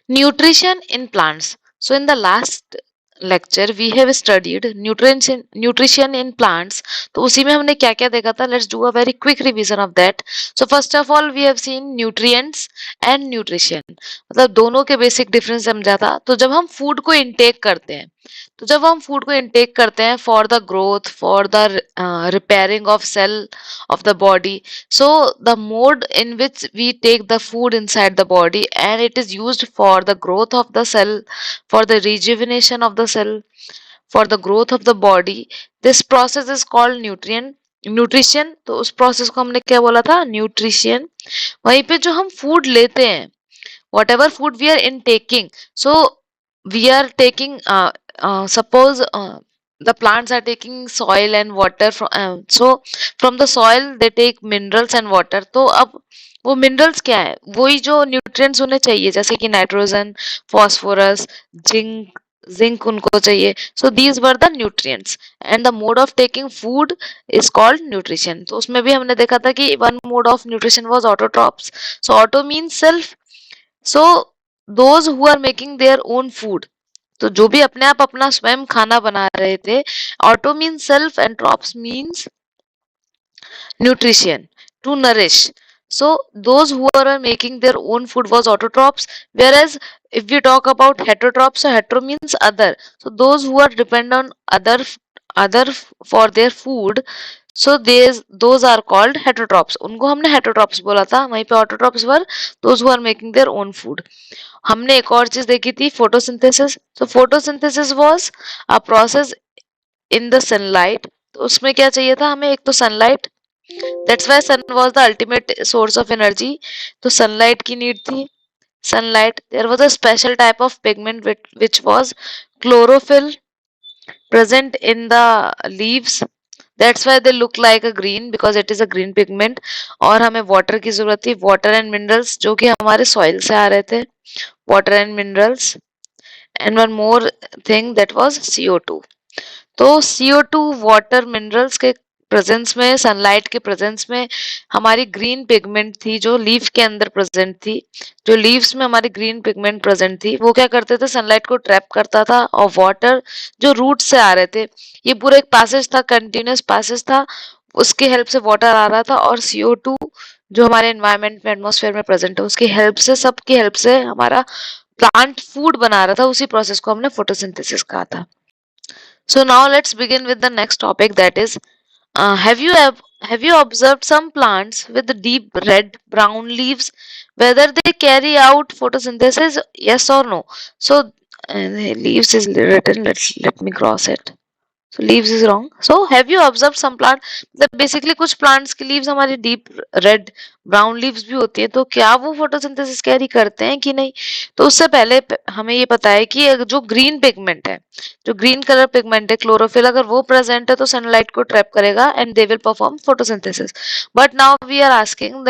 Nutrition in plants. So in the last lecture we have studied nutrition in plants. तो उसी में हमने क्या क्या देखा था? Let's do a very quick revision of that. So first of all we have seen nutrients and nutrition. मतलब दोनों के बेसिक डिफरेंस समझा था. तो जब हम फूड को इनटेक करते हैं, for the growth, for the repairing of cell of the body, so the mode in which we take the food inside the body, and it is used for the growth of the cell, for the rejuvenation of the cell, for the growth of the body. This process is called nutrition. तो उस process को हमने क्या बोला था? Nutrition. वहीं पे जो हम फूड लेते हैं, whatever food we are intaking, so we are taking suppose the plants are taking soil and water from the soil they take minerals and water. तो अब वो मिनरल्स क्या है? वही जो न्यूट्रिएंट्स उन्हें चाहिए, जैसे कि नाइट्रोजन, फॉस्फोरस, जिंक उनको चाहिए. So these were the nutrients and the mode of taking food is called nutrition. तो उसमें भी हमने देखा था कि one mode of nutrition was autotrophs. So auto means self. So those who are making their own food, तो जो भी अपने आप अपना स्वयं खाना बना रहे थे. Auto means self and trophs means nutrition, to nourish. So those who are making their own food was autotrophs, whereas if we talk about heterotrophs, so hetero means other. So those who are dependent on other for their food, so those are called heterotrophs. उनको हमने heterotrophs बोला था. वहीं पे autotrophs were those who are making their own food. हमने एक और चीज देखी थी, photosynthesis. So photosynthesis was a process in the sunlight. तो उसमें क्या चाहिए था हमें? एक तो sunlight. That's why sun was the ultimate source of energy. तो sunlight की need थी. Sunlight. There was a special type of pigment which was chlorophyll present in the leaves. That's why they look like a green, because it is a green pigment. और हमें water की जरूरत थी. Water and minerals जो कि हमारे soil से आ रहे थे. Water and minerals. And one more thing, that was CO2. तो CO2, वाटर, मिनरल्स के प्रेजेंस में, सनलाइट के प्रेजेंस में हमारी ग्रीन पिगमेंट थी जो लीफ के अंदर प्रेजेंट थी. जो लीव्स में हमारी ग्रीन पिगमेंट प्रेजेंट थी, वो क्या करते थे? सनलाइट को ट्रैप करता था. और वाटर जो रूट से आ रहे थे, ये पूरा एक पैसेज था, कंटिन्यूस पैसेज था, उसकी हेल्प से वाटर आ रहा था. और CO2 जो हमारे एनवायरमेंट में, एटमॉस्फेयर में प्रेजेंट है, उसकी हेल्प से, सबकी हेल्प से हमारा प्लांट फूड बना रहा था. उसी प्रोसेस को हमने फोटोसिंथेसिस कहा था. So now let's begin with the next topic, that is, have you observed some plants with deep red brown leaves, whether they carry out photosynthesis, yes or no? So leaves is written, let me cross it. So leaves is wrong. So have you observed some plant, मतलब basically कुछ plants की leaves हमारी deep red brown leaves भी होती है, तो क्या वो photosynthesis कैरी करते हैं कि नहीं? तो उससे पहले हमें ये पता है कि जो green pigment है, जो green color pigment है, chlorophyll, अगर वो present है तो sunlight को trap करेगा and they will perform photosynthesis. But now they are asking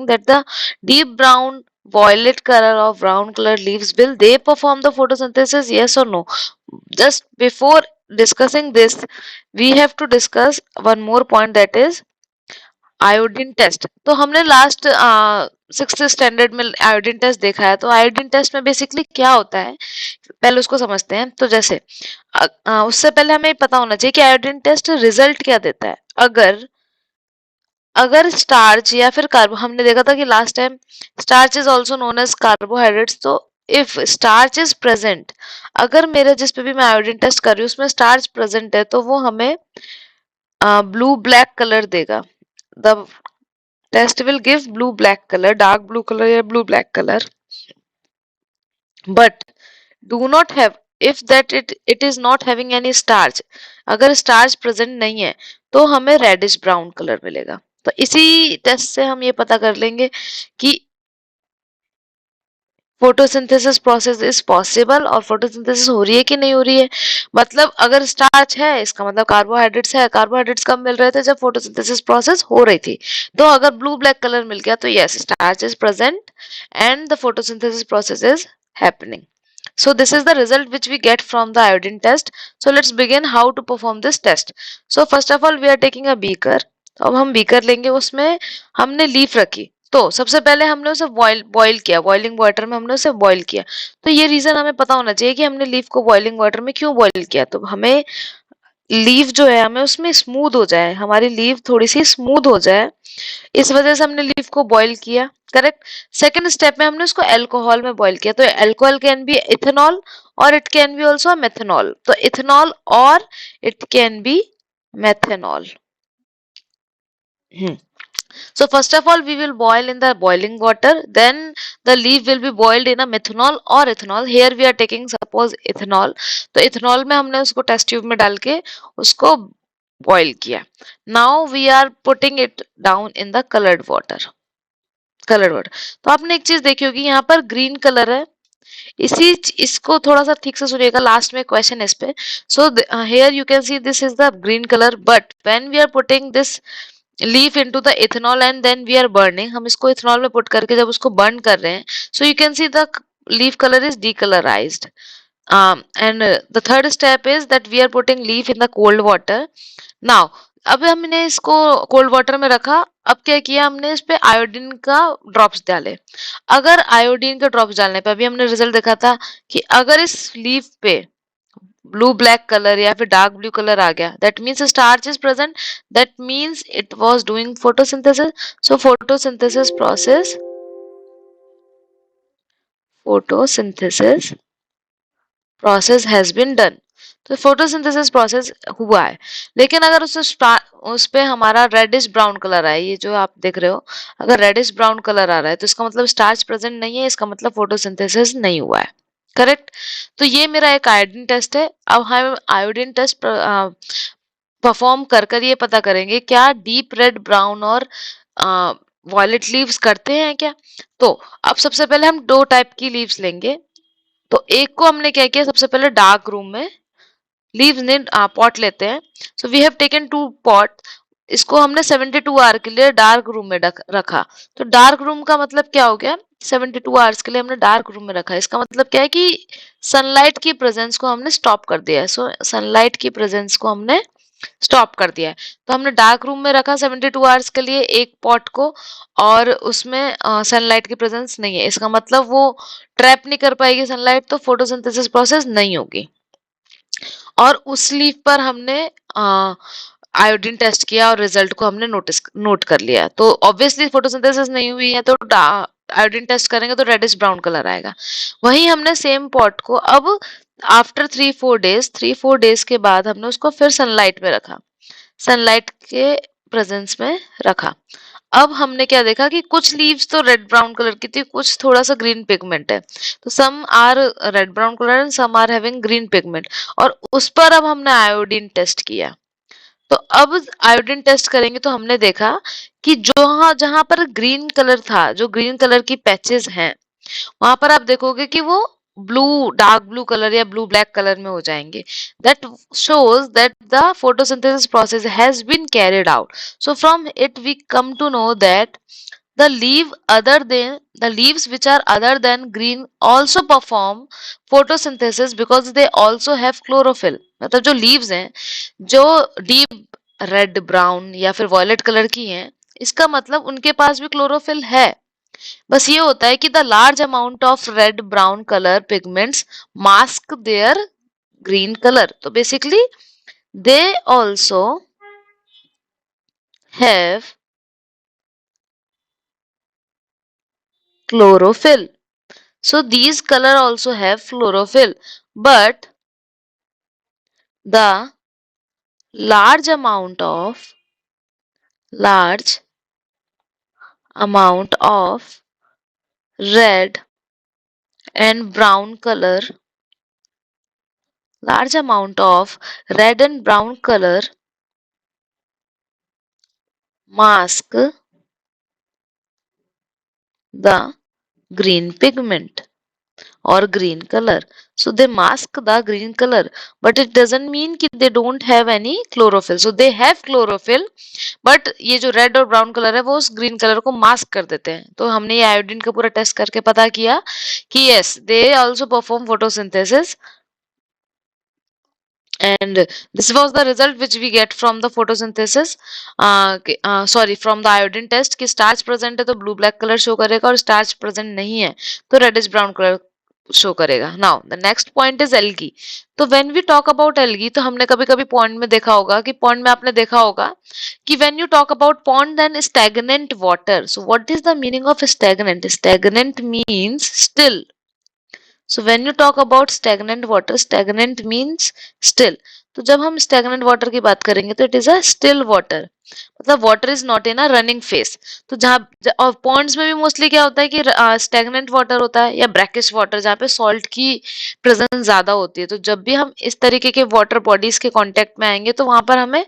that the deep brown, violet color or brown color leaves, will they perform the photosynthesis, yes or no? Just before discussing this, we have to discuss one more point, that is iodine test. तो हमने last 6th standard में iodine test देखा है. तो iodine test में basically क्या होता है, पहले उसको समझते हैं. तो जैसे उससे पहले हमें पता होना चाहिए कि आयोडीन टेस्ट रिजल्ट क्या देता है. अगर स्टार्च या फिर कार्बो, हमने देखा था कि last time starch is also known as carbohydrates. तो इफ स्टार्च इज प्रेजेंट, अगर मेरे जिस पे भी मैं आयोडीन टेस्ट कर रही हूँ उसमें स्टार्च प्रेजेंट है, तो वो हमें ब्लू ब्लैक कलर देगा. The test will give blue black colour, dark blue colour या blue black colour. But do not have, if that it is not having any starch, अगर स्टार्च प्रेजेंट नहीं है तो हमें रेडिश ब्राउन कलर मिलेगा. तो इसी टेस्ट से हम ये पता कर लेंगे कि फोटोसिंथेसिस प्रोसेस इज पॉसिबल और फोटोसिंथेसिस हो रही है कि नहीं हो रही है. मतलब अगर स्टार्च है, इसका मतलब कार्बोहाइड्रेट्स है. कार्बोहाइड्रेट्स कब मिल रहे थे? जब फोटोसिंथेसिस प्रोसेस हो रही थी. तो अगर ब्लू ब्लैक कलर मिल गया तो yes, starch is present and the photosynthesis process is happening. So this is the result which we get from the iodine test. So let's begin how to perform this test. So first of all we are taking a beaker. अब हम beaker लेंगे, उसमें हमने leaf रखी. तो सबसे पहले हमने उसे बॉईल किया, बॉइलिंग वाटर में हमने उसे बॉईल किया। तो ये रीजन हमें पता होना चाहिए कि हमने लीफ को बॉइलिंग वाटर में क्यों बॉईल किया। तो हमें लीफ जो है हमें उसमें स्मूथ हो जाए, हमारी लीफ थोड़ी सी स्मूथ हो जाए, इस वजह से हमने लीफ को बॉईल किया। करेक्ट। सेकंड स्टेप में हमने उसको अल्कोहल में बॉईल किया। तो अल्कोहल कैन बी इथेनॉल और it can be also methanol. तो इथेनॉल और it can be methanol. So first of all, we will boil in the boiling water. Then the leaf will be boiled in a methanol or ethanol. Here we are taking suppose ethanol. तो ethanol में हमने उसको test tube में डाल के उसको boil किया. Now we are putting it down in the colored water. Coloured water. तो आपने एक चीज देखी होगी, यहाँ पर ग्रीन कलर है. इसको थोड़ा सा ठीक से सुनिएगा, लास्ट में क्वेश्चन इस पे. So here you can see this is the green colour, but when we are putting this leaf into the ethanol and then we are burning, हम इसको इथेनॉल में पुट करके जब उसको बर्न कर रहे हैं, so you can see the leaf colour is decolourised. And the third step is that we are putting leaf in the cold water. Now अब हमने इसको कोल्ड वाटर में रखा. अब क्या किया हमने, इस पे आयोडीन का ड्रॉप्स डाले. अगर आयोडीन के ड्रॉप्स डालने पे अभी हमने रिजल्ट देखा था कि अगर इस लीफ पे ब्लू ब्लैक कलर या फिर डार्क ब्लू कलर आ गया, that means starch is present, that means it was doing photosynthesis. So photosynthesis process has been done. तो फोटोसिंथेसिस प्रोसेस हुआ है. लेकिन अगर उस पे हमारा रेडिश ब्राउन कलर आया, ये जो आप देख रहे हो, अगर रेडिश ब्राउन कलर आ रहा है तो इसका मतलब स्टार्च प्रेजेंट नहीं है, इसका मतलब फोटोसिंथेसिस नहीं हुआ है. करेक्ट. तो ये मेरा एक आयोडीन टेस्ट है. अब हम आयोडीन टेस्ट परफॉर्म कर कर ये पता करेंगे क्या डीप रेड ब्राउन और वॉयलेट लीव्स करते हैं क्या. तो अब सबसे पहले हम दो टाइप की लीव्स लेंगे. तो एक को हमने क्या किया, सबसे पहले डार्क रूम में लीव्स ने पॉट लेते हैं. So we have taken 2 pot. इसको हमने 72 आवर के लिए डार्क रूम में रखा. तो डार्क रूम का मतलब क्या हो गया, 72 आवर्स के लिए हमने डार्क रूम में रखा. इसका मतलब क्या है कि सनलाइट की प्रेजेंस को हमने स्टॉप कर दिया है. सो सनलाइट की प्रेजेंस को हमने स्टॉप कर दिया है. तो हमने डार्क रूम में रखा 72 आवर्स के लिए एक पॉट को, और उसमें सनलाइट की प्रेजेंस नहीं है. इसका मतलब वो ट्रैप नहीं कर पाएगी सनलाइट, तो फोटोसिंथेसिस प्रोसेस नहीं होगी. और उस लीफ पर हमने आयोडीन टेस्ट किया और रिजल्ट को हमने नोट कर लिया. तो ऑब्वियसली फोटोसिंथेसिस नहीं हुई है, तो आयोडीन टेस्ट करेंगे तो रेडिश ब्राउन कलर आएगा. वहीं हमने सेम पॉट को अब आफ्टर 3-4 डेज के बाद हमने उसको फिर सनलाइट में रखा, सनलाइट के प्रेजेंस में रखा. अब हमने क्या देखा कि कुछ लीव्स तो रेड ब्राउन कलर की थी, कुछ थोड़ा सा ग्रीन पिगमेंट है. तो some are red brown colour and some are having green pigment. और उस पर अब हमने आयोडीन टेस्ट किया. तो अब आयोडीन टेस्ट करेंगे तो हमने देखा कि जो जहां पर ग्रीन कलर था, जो ग्रीन कलर की पैचेस हैं, वहां पर आप देखोगे कि वो ब्लू, डार्क ब्लू कलर या ब्लू ब्लैक कलर में हो जाएंगे. That shows that the photosynthesis process has been carried out. So from it we come to know that the leaves which are other than green also perform photosynthesis because they also have chlorophyll. मतलब जो leaves हैं, जो deep red brown या फिर violet colour की हैं, इसका मतलब उनके पास भी क्लोरोफिल है. बस ये होता है कि the large amount of red brown colour pigments mask their green colour. तो basically they also have chlorophyll. So these color also have chlorophyll, but the large amount of red and brown color, large amount of red and brown color mask the green pigment or green color. So they mask the green color, but it doesn't mean कि they don't have any chlorophyll. So they have chlorophyll, but ये जो red और brown colour है वो उस green colour को mask कर देते हैं. तो हमने ये आयोडीन का पूरा टेस्ट करके पता किया कि yes, they also perform photosynthesis and this was the result which we get from the photosynthesis, sorry, from the iodine test कि starch present है तो blue black color show करेगा और starch present नहीं है तो reddish brown color शो करेगा. Now the next point is algae. तो when we talk about algae तो हमने कभी कभी पॉइंट में देखा होगा कि पॉइंट में आपने देखा होगा कि when you talk about pond then stagnant water. So what is the meaning of stagnant? Stagnant means still. So when you talk about stagnant water, stagnant means still. तो जब हम stagnant water की बात करेंगे तो it is a still water. मतलब water is not in a running phase. तो जहाँ और ponds में भी mostly क्या होता है कि stagnant water होता है या brackish water जहाँ पे salt की presence ज़्यादा होती है. तो जब भी हम इस तरीके के water bodies के contact में आएंगे तो वहाँ पर हमें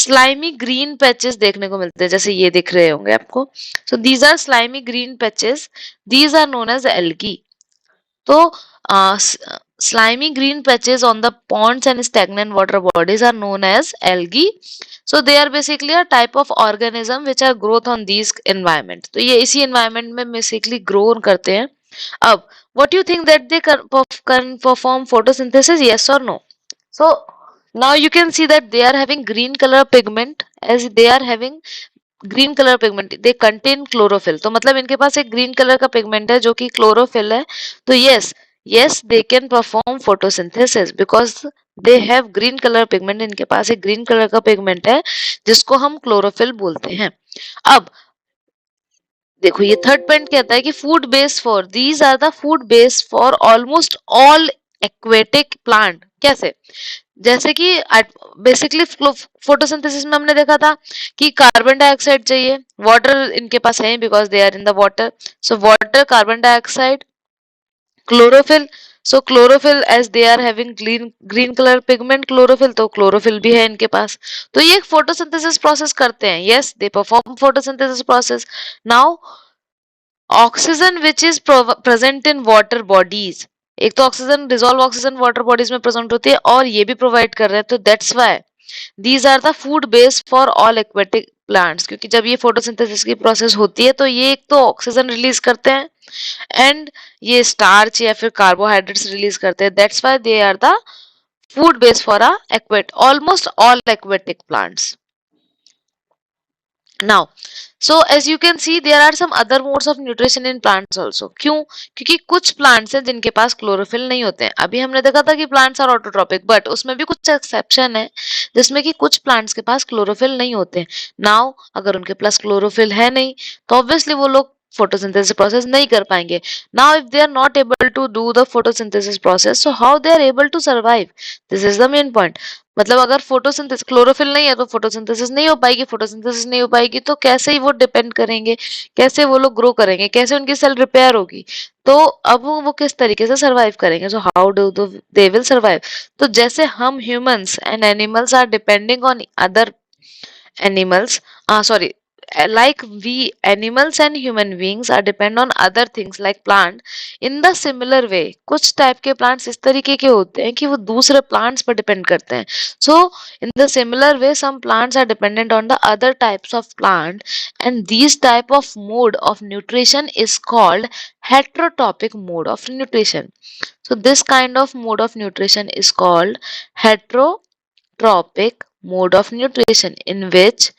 slimy green patches देखने को मिलते हैं जैसे ये दिख रहे होंगे आपको. So these are slimy green patches. These are known as algae. So, slimy green patches on the ponds and stagnant water bodies are known as algae. So, they are basically a type of organism which are growth on these environment. तो ये इसी environment में basically grow करते हैं. अब, what do you think that they can perform photosynthesis? Yes or no? So, now you can see that they are having green color pigment as they are having green colour pigment they contain chlorophyll. तो मतलब इनके पास एक green colour का pigment है जो कि chlorophyll है. तो yes they can perform photosynthesis because they have green colour pigment. इनके पास एक ग्रीन कलर का पिगमेंट है जिसको हम क्लोरोफिल बोलते हैं. अब देखो ये थर्ड पॉइंट कहता है कि food base for these are the food base for almost all aquatic plant. कैसे? जैसे कि बेसिकली फोटोसिंथेसिस में हमने देखा था कि कार्बन डाइऑक्साइड चाहिए. वाटर इनके पास है because they are in the water. So water, carbon dioxide, chlorophyll. So chlorophyll as they are having green colour pigment chlorophyll तो क्लोरोफिल भी है इनके पास. तो ये फोटोसिंथेसिस प्रोसेस करते हैं. Yes they perform photosynthesis process. Now oxygen which is present in water bodies. एक तो oxygen, dissolve oxygen water bodies में प्रेजेंट होती है और ये भी प्रोवाइड कर रहे हैं. तो that's why these are the food base for all aquatic plants. क्योंकि जब ये फोटोसिंथेसिस की प्रोसेस होती है तो ये एक तो ऑक्सीजन रिलीज करते हैं एंड ये स्टार्च या फिर कार्बोहाइड्रेट्स रिलीज करते हैं. That's why they are the food base for a aquatic almost all aquatic plants. Now, so as you can see, there are some other modes of nutrition in plants also. क्यों? क्योंकि कुछ plants हैं जिनके पास chlorophyll नहीं होते हैं. अभी हमने देखा था कि plants are autotrophic, but उसमें भी कुछ exception है जिसमें कि कुछ plants के पास क्लोरोफिल नहीं होते हैं. Now, अगर उनके पास क्लोरोफिल है नहीं तो obviously वो लोग photosynthesis process नहीं कर पाएंगे. Now, if they are not able to do the photosynthesis process, so how they are able to survive? This is the main point. मतलब अगर फोटोसिंथेसिस क्लोरोफिल नहीं है तो फोटोसिंथेसिस नहीं हो पाएगी. फोटोसिंथेसिस नहीं हो पाएगी तो कैसे ही वो डिपेंड करेंगे, कैसे वो लोग ग्रो करेंगे, कैसे उनकी सेल रिपेयर होगी. तो अब वो किस तरीके से सरवाइव करेंगे. So how do they will survive. तो जैसे हम humans and animals are depending on other animals, sorry, like we animals and human beings are depend on other things like plant. In the similar way कुछ type के plants इस तरीके के होते हैं कि वो दूसरे plants पर डिपेंड करते हैं. So in the similar way some plants are dependent on the other types of plant and these type of mode of nutrition is called heterotrophic mode of nutrition. So this kind of mode of nutrition is called heterotrophic mode of nutrition in which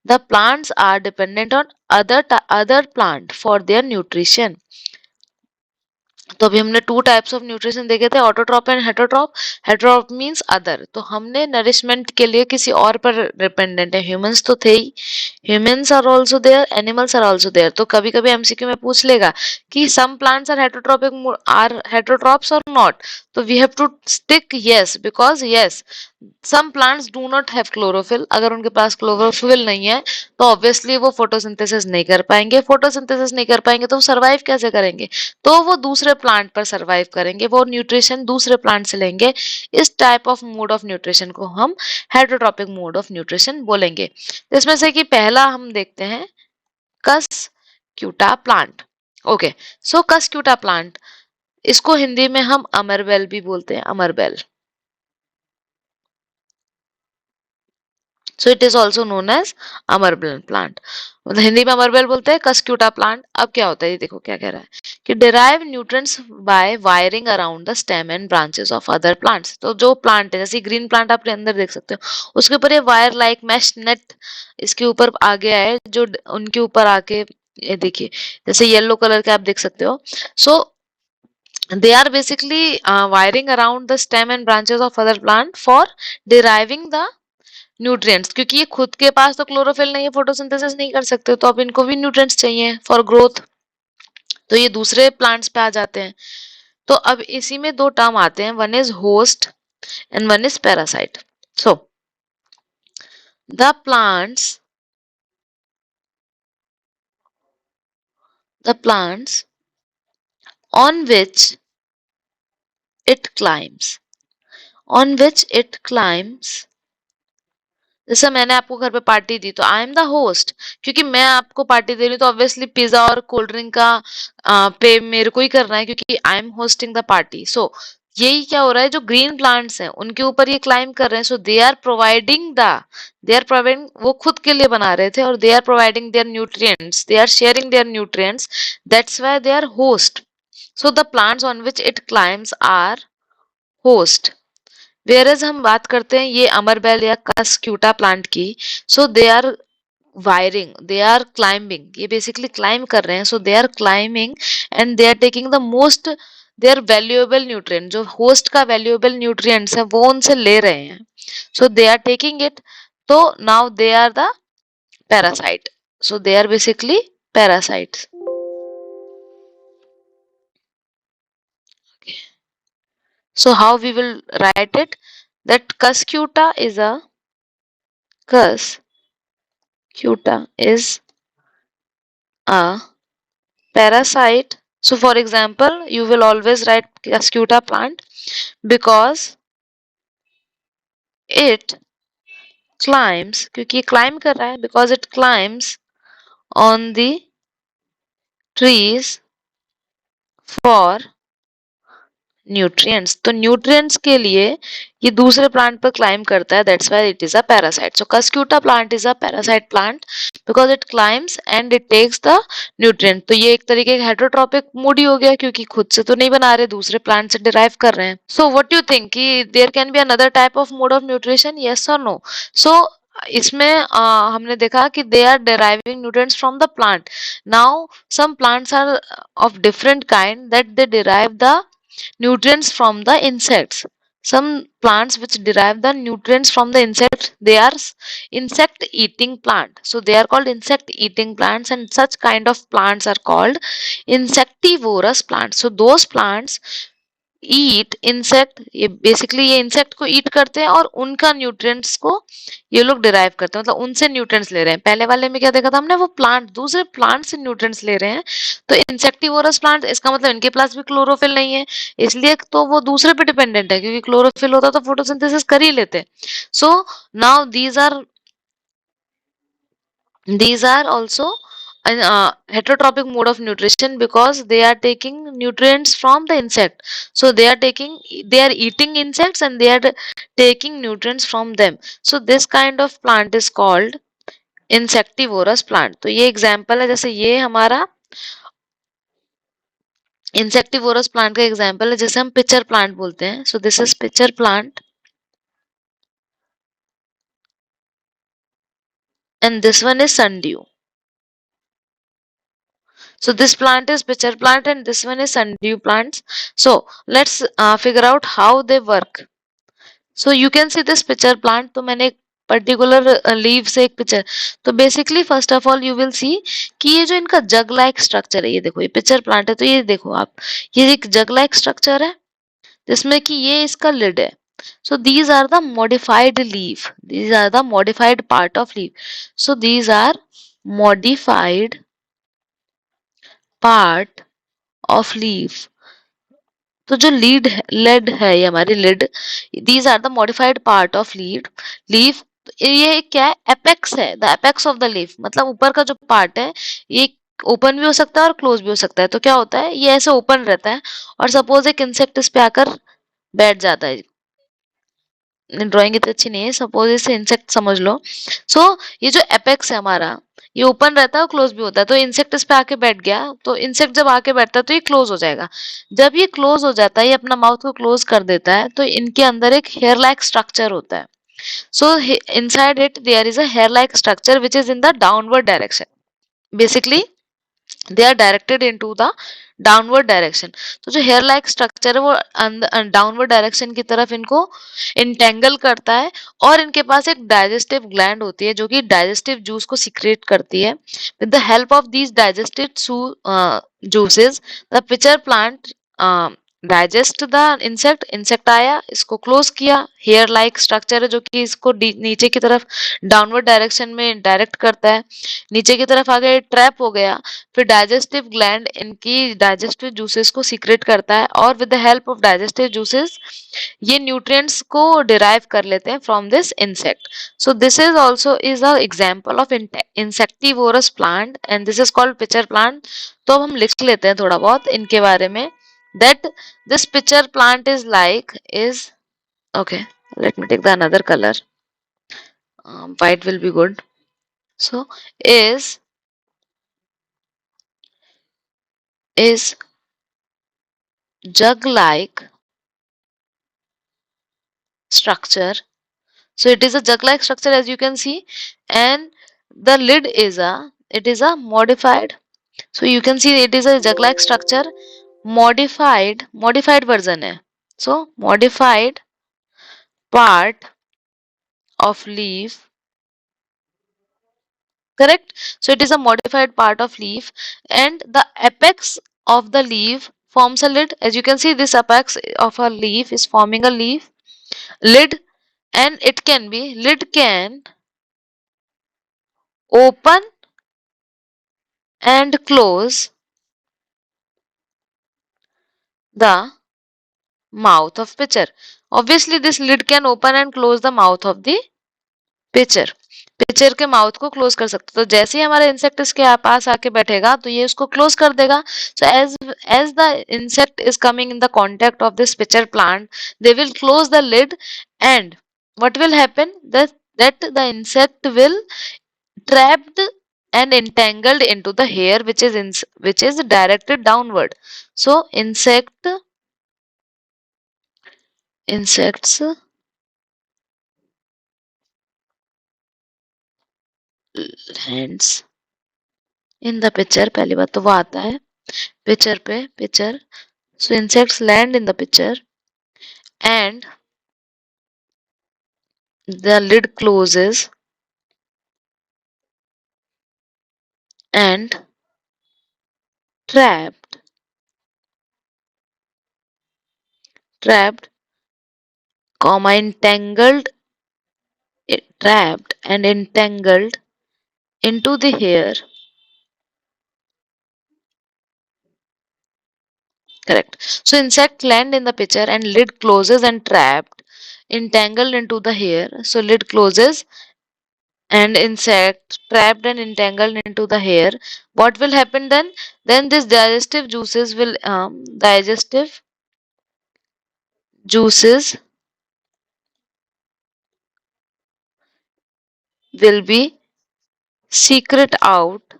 the plants are dependent on other plant for their nutrition. तो अभी हमने two types of nutrition देखे थे, autotroph and heterotroph. Heterotroph means other. तो हमने nourishment के लिए किसी और पर डिपेंडेंट है. ह्यूमंस तो थे ही, humans are also there, animals are also there. तो कभी कभी एमसीक्यू में पूछ लेगा कि some plants are heterotrophic, are heterotrophs or not. तो we have to stick yes because yes some plants do not have chlorophyll. अगर उनके पास क्लोरोफिल नहीं है तो ऑब्वियसली वो फोटोसिंथेसिस नहीं कर पाएंगे. फोटोसिंथेसिस नहीं कर पाएंगे तो वो सर्वाइव कैसे करेंगे? तो वो दूसरे प्लांट पर सर्वाइव करेंगे, वो न्यूट्रिशन दूसरे प्लांट से लेंगे. इस type of mode of nutrition को हम हेटरोट्रॉपिक मोड ऑफ न्यूट्रिशन बोलेंगे. इसमें से कि पहला हम देखते हैं Cuscuta plant. Okay, so Cuscuta plant, इसको हिंदी में हम अमरबेल भी बोलते हैं, अमरबेल. So it is also known as अमरबेल प्लांट. मतलब हिंदी में अमरबेल बोलते हैं, कस्क्यूटा प्लांट. अब क्या होता है ये देखो क्या कह रहा है कि derive nutrients by wiring around the stem and branches of other plants। तो जो प्लांट है, जैसे ग्रीन प्लांट आपने अंदर देख सकते हो, उसके ऊपर ये वायर लाइक मैश नेट इसके ऊपर आ गया है, जो उनके ऊपर आके ये देखिए, जैसे येलो कलर के आप देख सकते हो। सो they are basically wiring around the stem and branches of other plant for deriving the nutrients, क्योंकि ये खुद के पास तो क्लोरोफिल नहीं है, फोटोसिंथेसिस नहीं कर सकते, तो अब इनको भी न्यूट्रिएंट्स चाहिए फॉर ग्रोथ, तो ये दूसरे प्लांट्स पे आ जाते हैं। तो अब इसी में दो टर्म आते हैं, one is host and one is parasite. So the plants on which it climbs, on which it climbs, जैसे मैंने आपको घर पे पार्टी दी तो आई एम द होस्ट, क्योंकि मैं आपको पार्टी दे रही हूँ तो ऑब्वियसली पिज्जा और कोल्ड ड्रिंक का पे मेरे को ही करना है, क्योंकि I am hosting the party. So यही क्या हो रहा है, जो ग्रीन प्लांट्स हैं उनके ऊपर ये क्लाइम कर रहे हैं। सो दे आर प्रोवाइडिंग, वो खुद के लिए बना रहे थे, और they are providing their nutrients, they are sharing their nutrients, that's why they are host. So the plants on which it climbs are host. Whereas हम बात करते हैं ये अमरबेल या कस्क्यूटा प्लांट की, so they are wiring, they are climbing, ये basically climb कर रहे हैं। So they are climbing and they are taking the most their valuable nutrient, जो होस्ट का वैल्यूएबल न्यूट्रिएंट्स है वो उनसे ले रहे हैं। So they are taking it, तो now they are the parasite. So they are basically parasites. So how we will write it? That cuscuta is a parasite. So for example, you will always write cuscuta plant because it climbs, क्योंकि ये climb कर रहा है, because it climbs on the trees for nutrients. तो nutrients के लिए ये दूसरे प्लांट पर क्लाइम करता है, that's why it is a parasite. So cuscuta plant is a parasite plant because it climbs and it takes the nutrient. तो ये एक तरीके का हेटेरोट्रॉपिक मोड ही हो गया, क्योंकि खुद से तो नहीं बना रहे, दूसरे प्लांट से डिराइव कर रहे हैं। सो व्हाट यू थिंक कि there can be another type of mode of nutrition, yes और नो? सो इसमें हमने देखा कि they are deriving nutrients from the plant. Now some plants are of different kind that they derive the nutrients from the insects. Some plants which derive the nutrients from the insects, they are insect eating plant, so they are called insect eating plants, and such kind of plants are called insectivorous plants. So those plants eat insect, ये basically ये insect को ईट करते हैं और उनका nutrients को ये लोग डिराइव करते हैं, मतलब उनसे न्यूट्रिएंट्स ले रहे हैं। पहले वाले में क्या देखा था हमने, वो प्लांट दूसरे प्लांट से न्यूट्रिएंट्स ले रहे हैं। तो इंसेक्टिवोरस प्लांट, इसका मतलब इनके पास भी क्लोरोफिल नहीं है, इसलिए तो वो दूसरे पे डिपेंडेंट है, क्योंकि क्लोरोफिल होता तो फोटोसिंथेसिस कर ही लेते। So now these are also an heterotropic mode of nutrition because they are taking nutrients from the insect. So they are eating insects and they are taking nutrients from them. So this kind of plant is called insectivorous plant. तो ये example है, जैसे ये हमारा insectivorous plant का example है, जैसे हम pitcher plant बोलते हैं। So this is pitcher plant and this one is sundew. So this plant is pitcher plant and this one is sundew plants. So let's figure out how they work. So you can see this pitcher plant. तो मैंने एक particular leave से एक picture, तो basically first of all you will see कि ये जो इनका जग लाइक स्ट्रक्चर है, ये देखो ये पिक्चर प्लांट है, तो ये देखो आप, ये एक जग लाइक स्ट्रक्चर है जिसमें कि ये इसका लिड है। So these are the modified leaf. These are the modified part of leaf. So these are modified part of leaf. तो जो लेड है ये हमारी lid, these are the modified part of leaf. ये क्या है, एपेक्स है, the apex of the leaf, मतलब ऊपर का जो पार्ट है ये ओपन भी हो सकता है और क्लोज भी हो सकता है। तो क्या होता है, ये ऐसे ओपन रहता है और सपोज एक इंसेक्ट इस पे आकर बैठ जाता है, ड्राइंग इतनी अच्छी नहीं है, सपोज इसे इंसेक्ट समझ लो। सो ये जो एपेक्स है हमारा, ये ओपन रहता है और क्लोज भी होता है। तो इंसेक्ट इस पे आके बैठ गया, तो इंसेक्ट जब आके बैठता है तो ये क्लोज हो जाएगा। जब ये क्लोज हो जाता है, ये अपना माउथ को क्लोज कर देता है, तो इनके अंदर एक हेयर लाइक स्ट्रक्चर होता है। सो inside it there is a hair like structure which is in the downward direction. Basically they are directed into the downward direction. तो जो हेयर लाइक स्ट्रक्चर है वो डाउनवर्ड डायरेक्शन की तरफ इनको इंटेंगल करता है। और इनके पास एक डाइजेस्टिव ग्लैंड होती है जो कि डाइजेस्टिव जूस को सिक्रेट करती है। With the help of these digestive juices the pitcher plant digest the insect. Insect आया, इसको क्लोज किया, हेयर लाइक स्ट्रक्चर है जो कि इसको नीचे की तरफ डाउनवर्ड डायरेक्शन में डायरेक्ट करता है। नीचे की तरफ आ गए, ट्रैप हो गया। फिर डाइजेस्टिव ग्लैंड इनकी डाइजेस्टिव जूसेस को सीक्रेट करता है और with the help of digestive juices ये न्यूट्रिएंट्स को डिराइव कर लेते हैं from this insect. So this is also is a example of insectivorous plant and this is called pitcher plant. तो अब हम लिख लेते हैं थोड़ा बहुत इनके बारे में। That this pitcher plant is like is okay, let me take the another color. White will be good. So is jug like structure. So it is a jug like structure as you can see, and the lid is a modified. So you can see it is a jug like structure, modified version hai. So modified part of leaf, correct? So it is a modified part of leaf, and the apex of the leaf forms a lid. As you can see, this apex of a leaf is forming a leaf lid, and lid can open and close the mouth of pitcher. Obviously this lid can open and close the mouth of the pitcher. Pitcher के mouth को close कर सकते, तो जैसे ही हमारा insect इसके पास आके बैठेगा तो ये उसको क्लोज कर देगा। So as the insect is coming in the contact of this pitcher plant, they will close the lid, and what will happen that the insect will trapped and entangled into the hair which is directed downward. So insects hands in the picture, पहली बात तो वो आता है picture पे, picture. So insects land in the picture and the lid closes and trapped trapped comma entangled trapped and entangled into the hair. Correct. So insect land in the pitcher and lid closes and trapped, entangled into the hair. So lid closes and insect trapped and entangled into the hair. What will happen then? Then this digestive juices will be secret out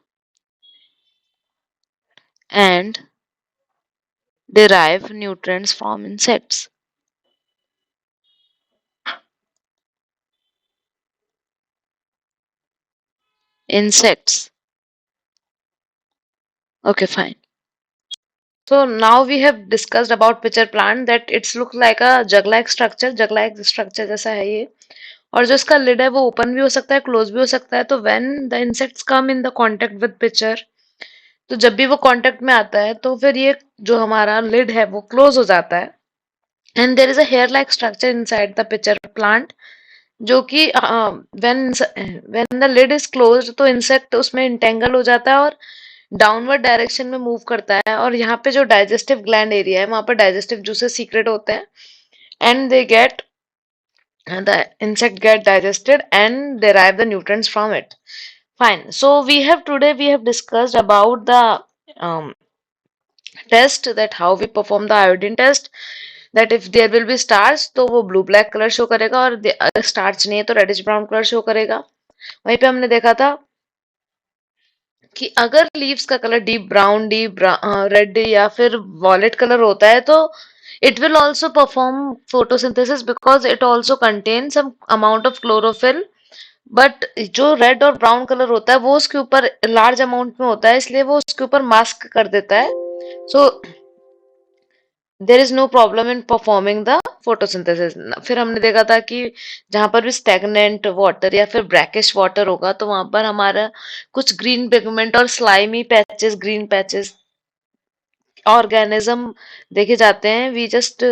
and derive nutrients from insects. Insects. Okay, fine. So now we have discussed about pitcher plant that it's look like a jug-like structure, jug-like structure जैसा है ये। और जो इसका lid है वो open भी हो सकता है, close भी हो सकता है। तो when the insects come in the contact with pitcher, तो जब भी वो कांटेक्ट में आता है तो फिर ये जो हमारा लिड है वो क्लोज हो जाता है, and there is a hair like structure inside the picture plant, जो कि when when the lid is closed तो इंसेक्ट उसमें इंटेंगल हो जाता है और डाउनवर्ड डायरेक्शन में मूव करता है। और यहाँ पे जो डाइजेस्टिव ग्लैंड एरिया है वहां पर डाइजेस्टिव जूसेस सीक्रेट होते हैं, and they get the insect get digested and derive the nutrients from it. Fine. So we have discussed about the test, that how we perform the iodine test. That if there will be starch तो वो blue black colour show करेगा, और starch नहीं है तो reddish brown colour show करेगा। वहीं पे हमने देखा था कि अगर लीव्स का colour deep brown, deep red या फिर वॉलेट कलर होता है तो it will also perform photosynthesis because it also contain some amount of chlorophyll. But जो रेड और ब्राउन कलर होता है वो उसके ऊपर लार्ज अमाउंट में होता है, इसलिए वो उसके ऊपर मास्क कर देता है। So there is no problem in performing the photosynthesis. फिर हमने देखा था कि जहां पर भी स्टेगनेंट वाटर या फिर ब्रैकिश वाटर होगा तो वहां पर हमारा कुछ ग्रीन पिगमेंट और slimy patches, green patches organism देखे जाते हैं। We just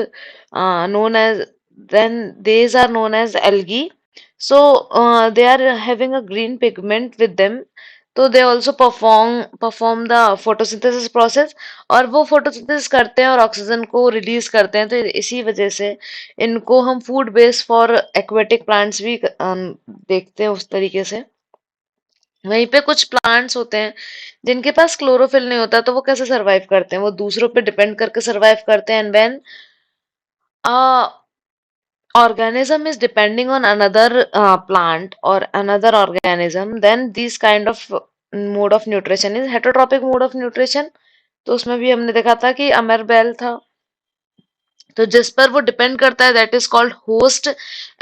known as, then these are known as algae. So they are having a green pigment with them, तो they also perform the photosynthesis process, और वो photosynthesis करते हैं और oxygen को रिलीज करते हैं। तो इसी वजह से इनको हम food base for aquatic plants भी देखते हैं उस तरीके से। वहीं पे कुछ प्लांट्स होते हैं जिनके पास क्लोरोफिल नहीं होता, तो वो कैसे सरवाइव करते हैं, वो दूसरों पे डिपेंड करके सरवाइव करते हैं। And when organism is depending on another plant or another organism, then this kind of mode of nutrition is heterotrophic mode of nutrition। तो उसमें भी हमने देखा था कि अमर बेल था, तो जिस पर वो डिपेंड करता है that is called host.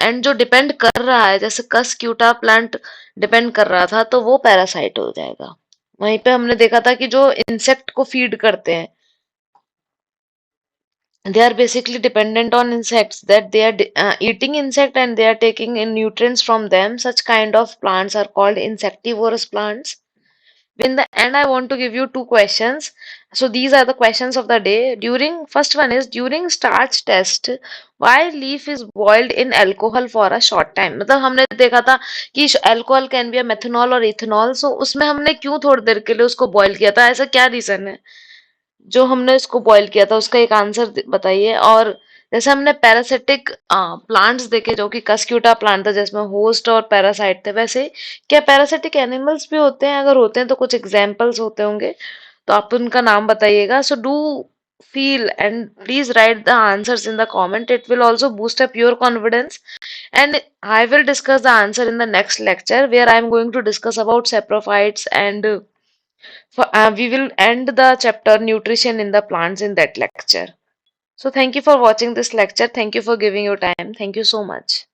And जो डिपेंड कर रहा है, जैसे कस क्यूटा प्लांट डिपेंड कर रहा था, तो वो पैरासाइट हो जाएगा। वहीं पे हमने देखा था कि जो इंसेक्ट को फीड करते हैं, they are basically dependent on insects, that they are eating insect and they are taking in nutrients from them. Such kind of plants are called insectivorous plants. In the end, I want to give you two questions. So these are the questions of the day. During first one is, during starch test, why leaf is boiled in alcohol for a short time? मतलब हमने देखा था कि alcohol can be a methanol और ethanol, so उसमें हमने क्यों थोड़ी देर के लिए उसको बॉईल किया था, ऐसा क्या रीजन है जो हमने इसको बॉईल किया था, उसका एक आंसर बताइए। और जैसे हमने पैरासिटिक प्लांट्स देखे जो कि कस्क्यूटा प्लांट था जिसमें होस्ट और पैरासाइट थे, वैसे क्या पैरासिटिक एनिमल्स भी होते हैं? अगर होते हैं तो कुछ एग्जांपल्स होते होंगे, तो आप उनका नाम बताइएगा। So do feel and please write the answers in the comment, it will also boost up your confidence. And I will discuss the answer in the next lecture where I am going to discuss about saprophytes, and we will end the chapter nutrition in the plants in that lecture. So thank you for watching this lecture. Thank you for giving your time. Thank you so much.